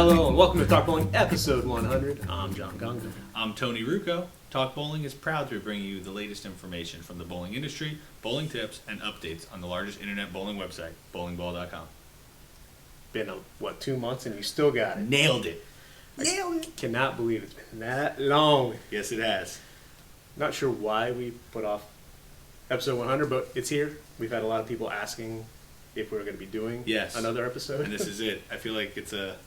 Hello and welcome to Talk Bowling episode 100. I'm John Gongo. I'm Tony Rucco. Talk Bowling is proud to bring you the latest information from the bowling industry, bowling tips, and updates on the largest internet bowling website, bowlingball.com. Been, 2 months and you still got it. Nailed it. I cannot believe it's been that long. Yes, it has. Not sure why we put off episode 100, but it's here. We've had a lot of people asking if we were going to be doing another episode. And this is it. I feel like it's a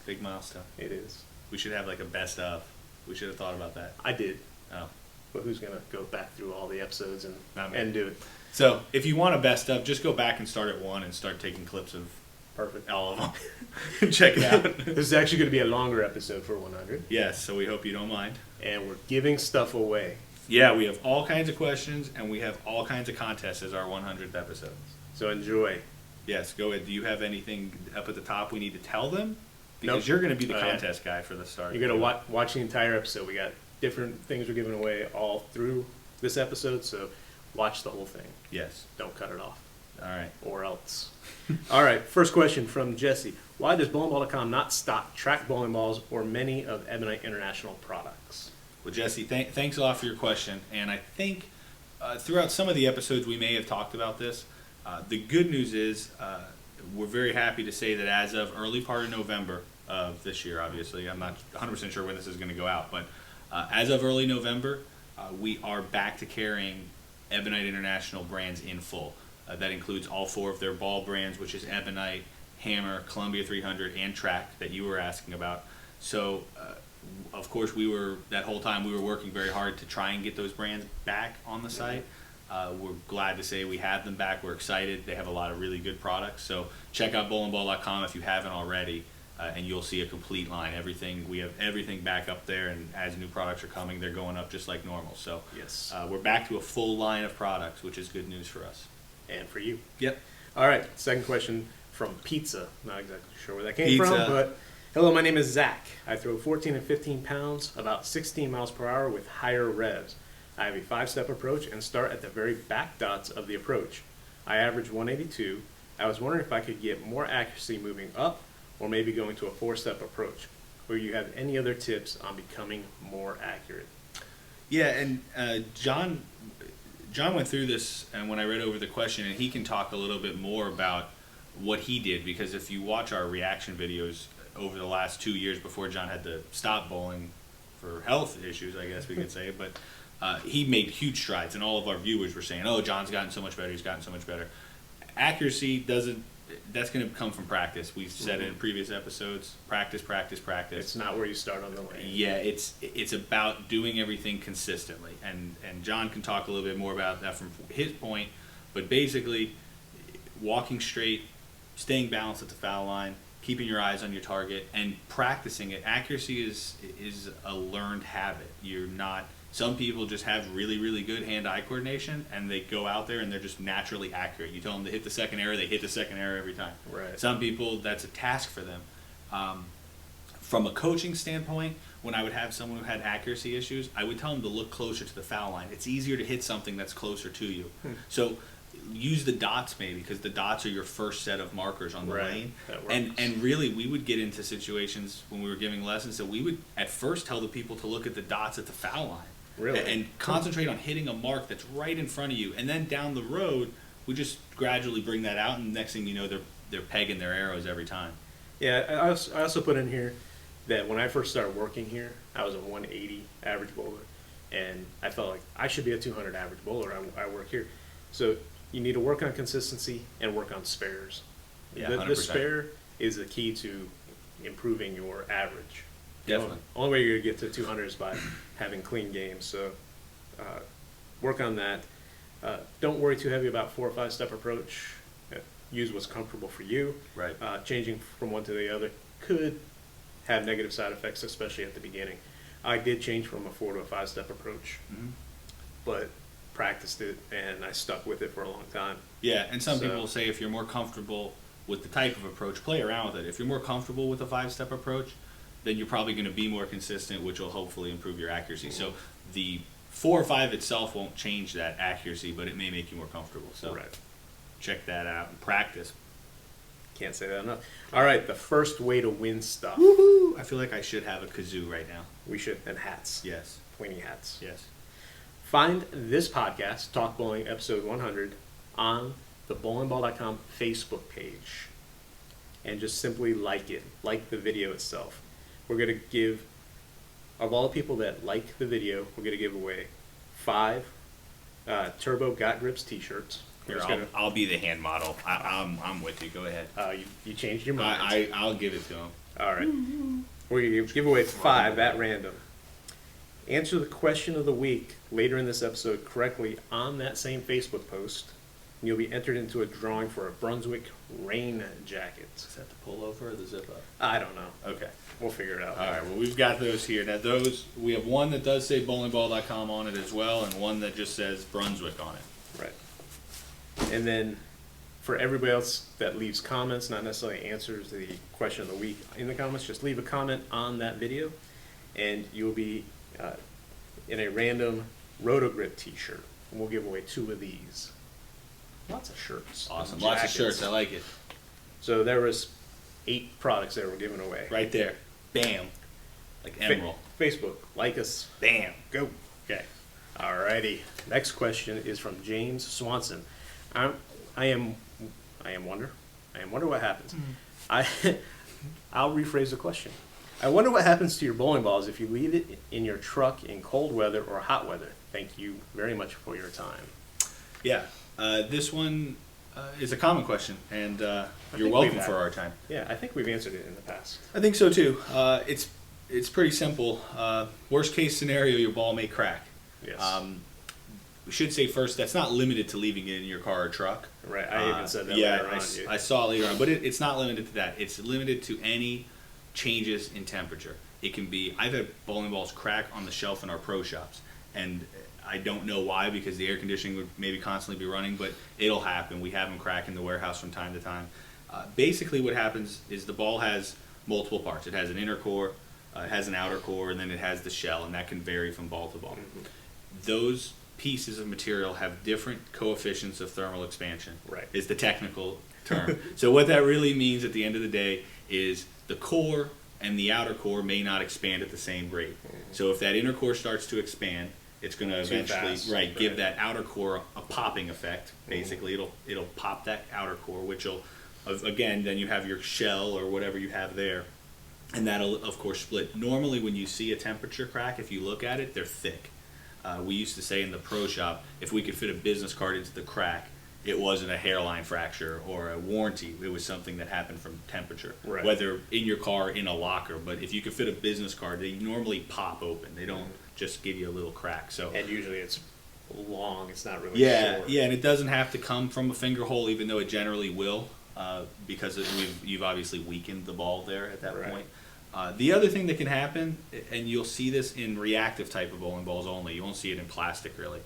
big milestone. It is. We should have like a best of. We should have thought about that. I did. Oh. But who's going to go back through all the episodes and do it? So if you want a best of, just go back and start at 1 and start taking clips of Perfect. all of them. Check it out. This is actually going to be a longer episode for 100. Yes, so we hope you don't mind. And we're giving stuff away. Yeah, we have all kinds of questions, and we have all kinds of contests as our 100th episode. So enjoy. Yes, go ahead. Do you have anything up at the top we need to tell them? Because Nope. you're going to be the contest guy for the start. You're going to watch the entire episode. We got different things we're giving away all through this episode, so watch the whole thing. Yes. Don't cut it off. All right. Or else. All right, first question from Jesse. Why does bowlingball.com not stock track bowling balls or many of Ebonite International products? Well, Jesse, thanks a lot for your question. And I think throughout some of the episodes we may have talked about this. The good news is we're very happy to say that as of early part of November of this year, obviously, I'm not 100% sure when this is going to go out, but as of early November, we are back to carrying Ebonite International brands in full. That includes all 4 of their ball brands, which is Ebonite, Hammer, Columbia 300, and Track that you were asking about. So, of course, that whole time we were working very hard to try and get those brands back on the site. We're glad to say we have them back. We're excited. They have a lot of really good products. So check out bowlingball.com if you haven't already, and you'll see a complete line. We have everything back up there, and as new products are coming, they're going up just like normal. So yes, we're back to a full line of products, which is good news for us. And for you. Yep. All right, second question from Pizza. Not exactly sure where that came from, but hello, my name is Zack. I throw 14 and 15 pounds, about 16 miles per hour with higher revs. I have a 5-step approach and start at the very back dots of the approach. I average 182. I was wondering if I could get more accuracy moving up or maybe going to a 4-step approach. Or you have any other tips on becoming more accurate? Yeah, and John went through this, and when I read over the question, and he can talk a little bit more about what he did, because if you watch our reaction videos over the last 2 years before John had to stop bowling for health issues, I guess we could say, but he made huge strides, and all of our viewers were saying, oh, John's gotten so much better, he's gotten so much better. Accuracy that's going to come from practice. We've said it in previous episodes, practice. It's not where you start on the lane. Yeah, it's about doing everything consistently, and John can talk a little bit more about that from his point, but basically walking straight, staying balanced at the foul line, keeping your eyes on your target, and practicing it. Accuracy is a learned habit. Some people just have really, really good hand-eye coordination, and they go out there and they're just naturally accurate. You tell them to hit the second arrow, they hit the second arrow every time. Right. Some people, that's a task for them. From a coaching standpoint, when I would have someone who had accuracy issues, I would tell them to look closer to the foul line. It's easier to hit something that's closer to you. So use the dots maybe, because the dots are your first set of markers on the lane. And really, we would get into situations when we were giving lessons that we would at first tell the people to look at the dots at the foul line. Really? And concentrate on hitting a mark that's right in front of you. And then down the road, we just gradually bring that out, and next thing you know, they're pegging their arrows every time. Yeah, I also put in here that when I first started working here, I was a 180 average bowler, and I felt like I should be a 200 average bowler. I work here. So you need to work on consistency and work on spares. Yeah, the spare is the key to improving your average. Definitely. Only way you're going to get to 200 is by having clean games. So work on that. Don't worry too heavy about 4 or 5-step approach. Use what's comfortable for you. Right. Changing from one to the other could have negative side effects, especially at the beginning. I did change from a 4 to a 5-step approach, but practiced it and I stuck with it for a long time. Yeah, and some people will say if you're more comfortable with the type of approach, play around with it. If you're more comfortable with a 5-step approach, then you're probably going to be more consistent, which will hopefully improve your accuracy. So the 4 or 5 itself won't change that accuracy, but it may make you more comfortable. So check that out and practice. Can't say that enough. All right, the first way to win stuff. Woohoo! I feel like I should have a kazoo right now. We should. And hats. Yes. Pointy hats. Yes. Find this podcast, Talk Bowling Episode 100, on the bowlingball.com Facebook page. And just simply like it. Like the video itself. We're going to give, of all the people that like the video, we're going to give away 5 Turbo Got Grips T-shirts. Here, I'll be the hand model. I'm with you. Go ahead. You changed your mind. I'll give it to him. All right. We're going to give away 5 at random. Answer the question of the week later in this episode correctly on that same Facebook post, and you'll be entered into a drawing for a Brunswick rain jacket. Is that the pullover or the zip-up? I don't know. Okay. We'll figure it out. All right. Well, we've got those here. Now, we have one that does say bowlingball.com on it as well, and one that just says Brunswick on it. Right. And then for everybody else that leaves comments, not necessarily answers the question of the week in the comments, just leave a comment on that video, and you'll be in a random Roto Grip T-shirt. And we'll give away 2 of these. Lots of shirts. Awesome. Lots of shirts. I like it. So there was 8 products that were given away. Right there. Bam. Like Emerald. Facebook. Like us. Bam. Go. Okay. Alrighty. Next question is from James Swanson. I wonder what happens. I'll rephrase the question. I wonder what happens to your bowling balls if you leave it in your truck in cold weather or hot weather. Thank you very much for your time. Yeah. This one is a common question, and you're welcome for our time. Yeah, I think we've answered it in the past. I think so too. It's pretty simple. Worst case scenario, your ball may crack. Yes. We should say first that's not limited to leaving it in your car or truck. Right. I even said that later on. I saw it later on, but it's not limited to that. It's limited to any changes in temperature. It can be. I've had bowling balls crack on the shelf in our pro shops, and I don't know why, because the air conditioning would maybe constantly be running, but it'll happen. We have them crack in the warehouse from time to time. Basically what happens is the ball has multiple parts. It has an inner core, it has an outer core, and then it has the shell, and that can vary from ball to ball. Mm-hmm. Those pieces of material have different coefficients of thermal expansion. Right. Is the technical term. So what that really means at the end of the day is the core and the outer core may not expand at the same rate. Mm-hmm. So if that inner core starts to expand, it's going to eventually give that outer core a popping effect. Basically, it'll pop that outer core, which will, again, then you have your shell or whatever you have there, and that'll of course split. Normally, when you see a temperature crack, if you look at it, they're thick. We used to say in the pro shop, if we could fit a business card into the crack, it wasn't a hairline fracture or a warranty. It was something that happened from temperature, whether in your car or in a locker. But if you could fit a business card, they normally pop open. They don't just give you a little crack. So and usually it's long. It's not really short. Yeah, and it doesn't have to come from a finger hole, even though it generally will, because you've obviously weakened the ball there at that point. The other thing that can happen, and you'll see this in reactive type of bowling balls only. You won't see it in plastic really.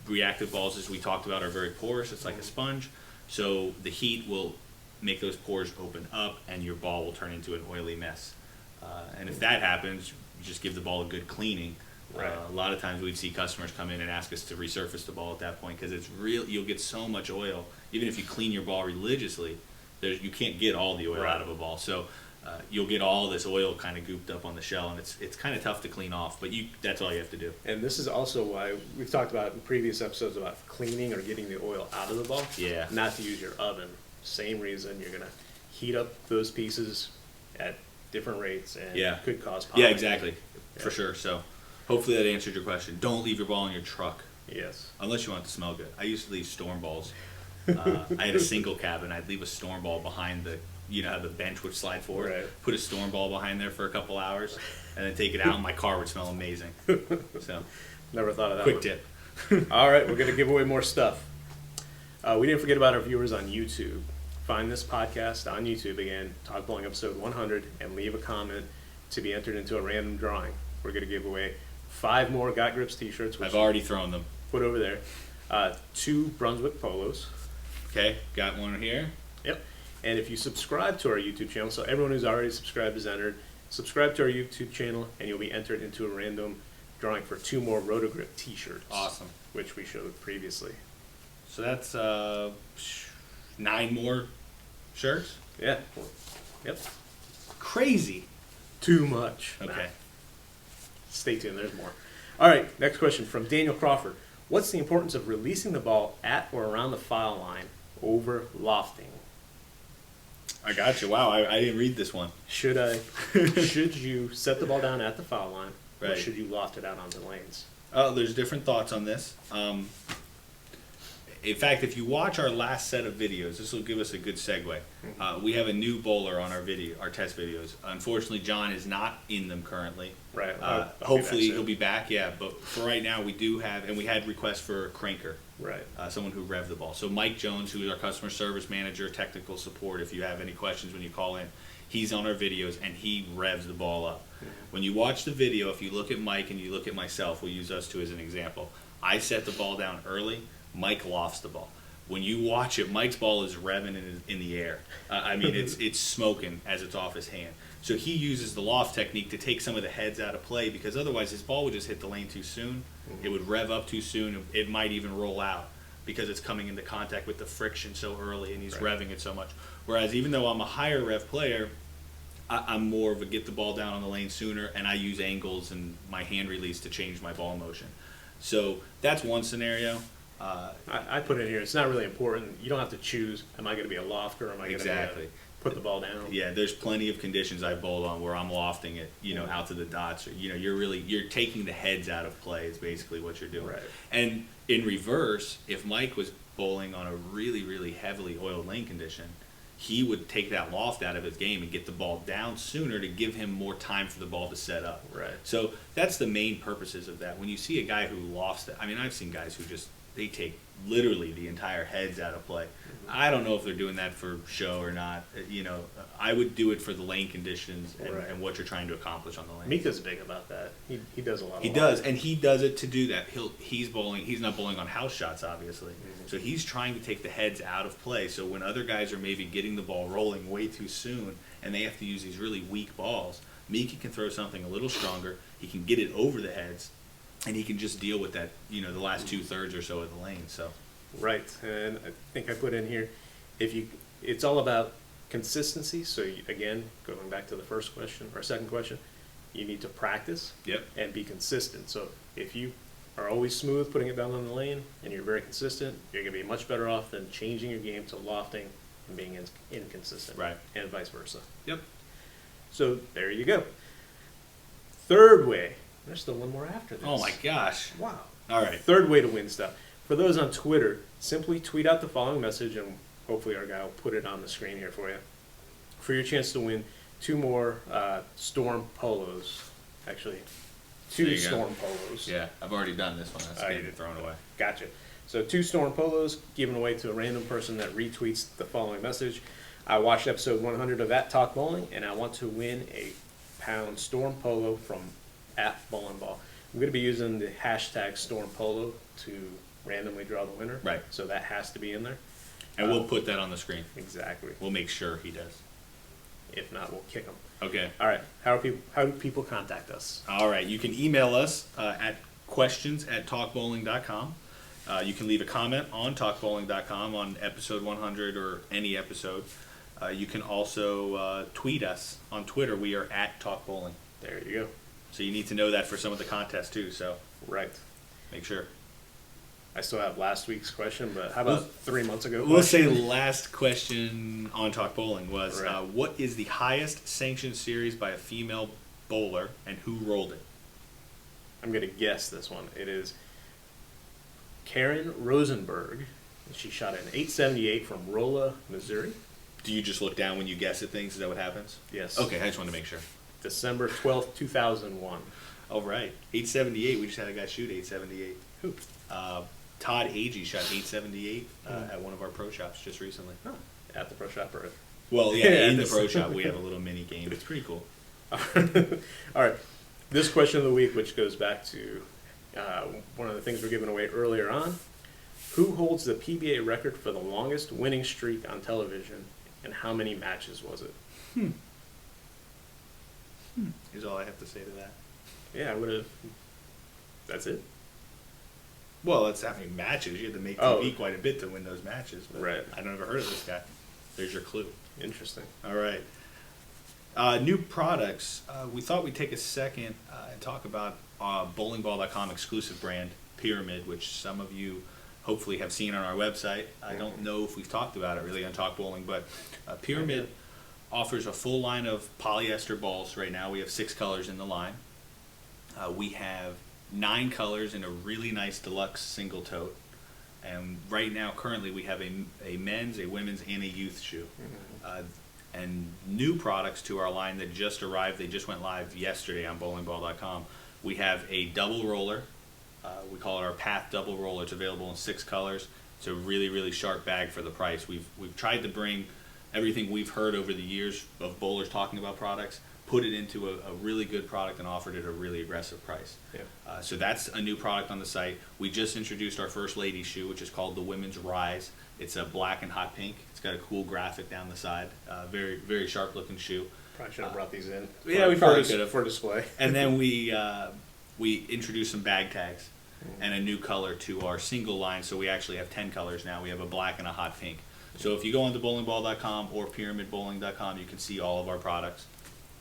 Reactive balls, as we talked about, are very porous. It's like a sponge. So the heat will make those pores open up, and your ball will turn into an oily mess. And if that happens, you just give the ball a good cleaning. A lot of times we'd see customers come in and ask us to resurface the ball at that point, because it's real. You'll get so much oil. Even if you clean your ball religiously, you can't get all the oil out of a ball. So you'll get all this oil kind of gooped up on the shell, and it's kind of tough to clean off, but that's all you have to do. And this is also why we've talked about in previous episodes about cleaning or getting the oil out of the ball. Yeah. Not to use your oven. Same reason. You're going to heat up those pieces at different rates, and could cause popping. Yeah, exactly. For sure. So hopefully that answered your question. Don't leave your ball in your truck. Yes. Unless you want it to smell good. I used to leave storm balls. I had a single cabin. I'd leave a storm ball behind how the bench would slide forward. Put a storm ball behind there for a couple hours, and then take it out, and my car would smell amazing. So, never thought of that. Quick tip. All right, we're going to give away more stuff. We didn't forget about our viewers on YouTube. Find this podcast on YouTube again, Talk Bowling Episode 100, and leave a comment to be entered into a random drawing. We're going to give away 5 more Got Grips T-shirts. I've already thrown them. Put over there. 2 Brunswick polos. Okay, got one here. Yep. And if you subscribe to our YouTube channel, so everyone who's already subscribed is entered, subscribe to our YouTube channel, and you'll be entered into a random drawing for 2 more Roto Grip T-shirts. Awesome. Which we showed previously. So that's 9 more shirts? Yeah. Yep. Crazy. Too much. Okay. Nah. Stay tuned. There's more. All right. Next question from Daniel Crawford. What's the importance of releasing the ball at or around the foul line over lofting? I got you. Wow, I didn't read this one. Should you set the ball down at the foul line, or Right. should you loft it out onto the lanes? There's different thoughts on this. In fact, if you watch our last set of videos, this will give us a good segue. We have a new bowler on our test videos. Unfortunately, John is not in them currently. Right. Hopefully he'll be back. Yeah, but for right now, we do have, and we had requests for a cranker. Right. Someone who revved the ball. So Mike Jones, who is our customer service manager, technical support, if you have any questions when you call in, he's on our videos and he revs the ball up. When you watch the video, if you look at Mike and you look at myself, we'll use us two as an example. I set the ball down early. Mike lofts the ball. When you watch it, Mike's ball is revving in the air. I mean, it's smoking as it's off his hand. So he uses the loft technique to take some of the heads out of play, because otherwise his ball would just hit the lane too soon. It would rev up too soon. It might even roll out because it's coming into contact with the friction so early and he's revving it so much. Whereas even though I'm a higher rev player, I'm more of a get the ball down on the lane sooner, and I use angles and my hand release to change my ball motion. So that's one scenario. I put in here, it's not really important. You don't have to choose, am I going to be a lofter or am I going to put the ball down? Yeah, there's plenty of conditions I've bowled on where I'm lofting it, out to the dots. Or, you're taking the heads out of play is basically what you're doing. Right. And in reverse, if Mike was bowling on a really, really heavily oiled lane condition, he would take that loft out of his game and get the ball down sooner to give him more time for the ball to set up. Right. So that's the main purposes of that. When you see a guy who lofts it, I mean, I've seen guys who they take literally the entire heads out of play. I don't know if they're doing that for show or not. I would do it for the lane conditions and what you're trying to accomplish on the lane. Mika's big about that. He does a lot. He does, and he does it to do that. He's bowling. He's not bowling on house shots, obviously. So he's trying to take the heads out of play. So when other guys are maybe getting the ball rolling way too soon, and they have to use these really weak balls, Mika can throw something a little stronger. He can get it over the heads, and he can just deal with that. The last 2/3 or so of the lane. So. Right, and I think I put in here, it's all about consistency. So again, going back to the first question or second question, you need to practice and be consistent. So if you are always smooth putting it down on the lane and you're very consistent, you're going to be much better off than changing your game to lofting and being inconsistent. Right. And vice versa. Yep. So there you go. Third way. There's still one more after this. Oh my gosh. Wow. All right. Third way to win stuff. For those on Twitter, simply tweet out the following message, and hopefully our guy will put it on the screen here for you. For your chance to win 2 more Storm polos. Actually, 2 Storm polos. Yeah, I've already done this one. That's getting thrown away. Gotcha. So 2 Storm polos given away to a random person that retweets the following message. I watched episode 100 of At Talk Bowling, and I want to win a pound Storm polo from at Bowling Ball. I'm going to be using the hashtag Storm Polo to randomly draw the winner. Right. So that has to be in there. And we'll put that on the screen. Exactly. We'll make sure he does. If not, we'll kick him. Okay. All right. How do people contact us? All right. You can email us at questions@talkbowling.com. You can leave a comment on talkbowling.com on episode 100 or any episode. You can also tweet us on Twitter. We are at talkbowling. There you go. So you need to know that for some of the contests too. So right. Make sure. I still have last week's question, but how about 3 months ago? We'll say last question on Talk Bowling was, what is the highest sanctioned series by a female bowler, and who rolled it? I'm going to guess this one. It is Karen Rosenberg. She shot an 878 from Rolla, Missouri. Do you just look down when you guess at things? Is that what happens? Yes. Okay, I just wanted to make sure. December 12th, 2001. All right. 878. We just had a guy shoot 878. Who? Todd Agee shot 878 at one of our pro shops just recently. Oh, at the pro shop, or? Well, yeah, in the pro shop we have a little mini game. It's pretty cool. All right. This question of the week, which goes back to one of the things we're giving away earlier on. Who holds the PBA record for the longest winning streak on television, and how many matches was it? Is all I have to say to that. Yeah, I would have. That's it. Well, that's how many matches. You had to make TV quite a bit to win those matches. But right. I never heard of this guy. There's your clue. Interesting. All right. New products. We thought we'd take a second and talk about bowlingball.com exclusive brand, Pyramid, which some of you hopefully have seen on our website. I don't know if we've talked about it really on Talk Bowling, but Pyramid offers a full line of polyester balls right now. We have 6 colors in the line. We have 9 colors in a really nice deluxe single tote. And right now, currently, we have a men's, a women's, and a youth shoe. And new products to our line that just arrived. They just went live yesterday on bowlingball.com. We have a double roller. We call it our Path Double Roller. It's available in 6 colors. It's a really, really sharp bag for the price. We've tried to bring everything we've heard over the years of bowlers talking about products, put it into a really good product and offered it a really aggressive price. Yeah. So that's a new product on the site. We just introduced our first ladies shoe, which is called the Women's Rise. It's a black and hot pink. It's got a cool graphic down the side. Very, very sharp looking shoe. Probably should have brought these in. Yeah, we probably could have for display. And then we introduced some bag tags and a new color to our single line. So we actually have 10 colors now. We have a black and a hot pink. So if you go onto bowlingball.com or pyramidbowling.com, you can see all of our products.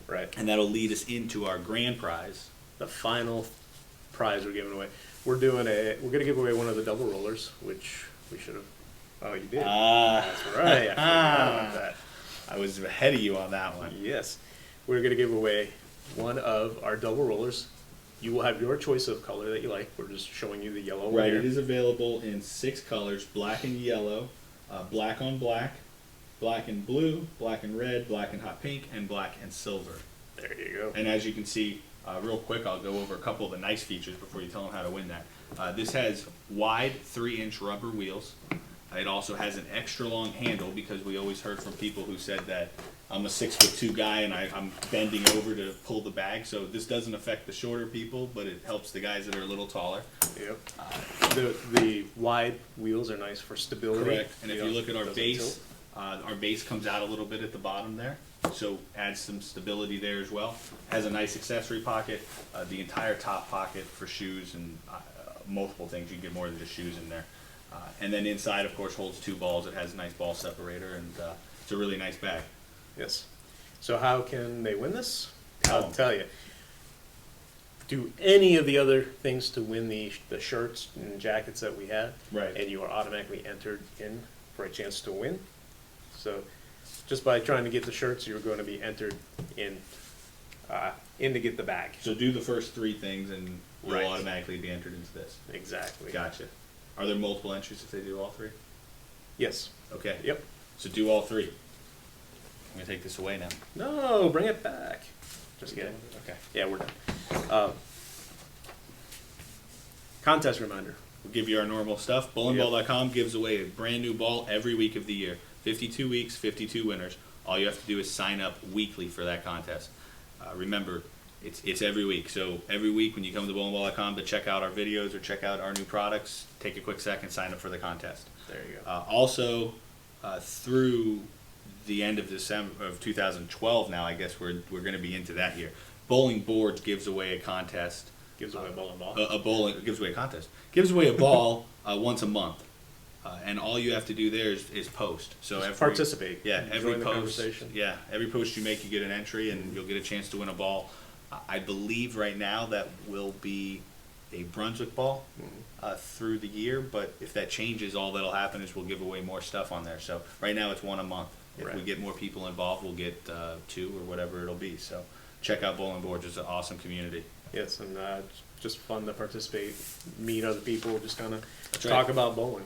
Right. And that'll lead us into our grand prize. The final prize we're giving away. We're going to give away one of the double rollers, which we should have. Oh, you did. That's right. I forgot about that. I was ahead of you on that one. Yes. We're going to give away one of our double rollers. You will have your choice of color that you like. We're just showing you the yellow one. Right. Here. It is available in 6 colors: black and yellow, black on black, black and blue, black and red, black and hot pink, and black and silver. There you go. And as you can see, real quick, I'll go over a couple of the nice features before you tell them how to win that. This has wide 3-inch rubber wheels. It also has an extra long handle because we always heard from people who said that I'm a 6'2" guy and I'm bending over to pull the bag. So this doesn't affect the shorter people, but it helps the guys that are a little taller. Yep. The wide wheels are nice for stability. Correct. And if you look at our base comes out a little bit at the bottom there. So adds some stability there as well. Has a nice accessory pocket, the entire top pocket for shoes and multiple things. You can get more than just shoes in there. And then inside, of course, holds 2 balls. It has a nice ball separator, and it's a really nice bag. Yes. So how can they win this? I'll tell you. Do any of the other things to win the shirts and jackets that we have, right? And you are automatically entered in for a chance to win. So just by trying to get the shirts, you're going to be entered in to get the bag. So do the first 3 things, and you'll automatically be entered into this. Exactly. Gotcha. Are there multiple entries if they do all 3? Yes. Okay. Yep. So do all 3. I'm going to take this away now. No, bring it back. Just kidding. Okay. Yeah, we're done. Contest reminder. We'll give you our normal stuff. Bowlingball.com gives away a brand new ball every week of the year. 52 weeks, 52 winners. All you have to do is sign up weekly for that contest. Remember, it's every week. So every week when you come to bowlingball.com to check out our videos or check out our new products, take a quick second, sign up for the contest. There you go. Also, through the end of December of 2012 now, I guess we're going to be into that year. Bowling Boards gives away a contest. Gives away a bowling ball. Gives away a contest. Gives away a ball once a month. And all you have to do there is post. So participate. Yeah, every post. Conversation. Yeah, every post you make, you get an entry, and you'll get a chance to win a ball. I believe right now that will be a Brunswick ball through the year. But if that changes, all that'll happen is we'll give away more stuff on there. So right now it's 1 a month. If we get more people involved, we'll get 2 or whatever it'll be. So check out Bowling Boards. It's an awesome community. Yes, and just fun to participate, meet other people, just kind of That's talk right. about bowling.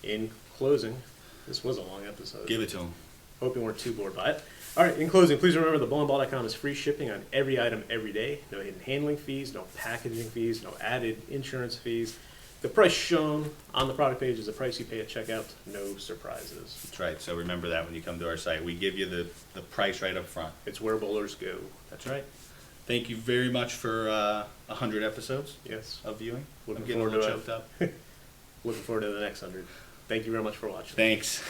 In closing, this was a long episode. Give it to them. Hope you weren't too bored by it. All right, in closing, please remember that bowlingball.com is free shipping on every item every day. No hidden handling fees, no packaging fees, no added insurance fees. The price shown on the product page is the price you pay at checkout. No surprises. That's right. So remember that when you come to our site. We give you the price right up front. It's where bowlers go. That's right. Thank you very much for 100 episodes Yes. of viewing. Looking I'm getting a forward little to it. choked up. Looking forward to the next 100. Thank you very much for watching. Thanks.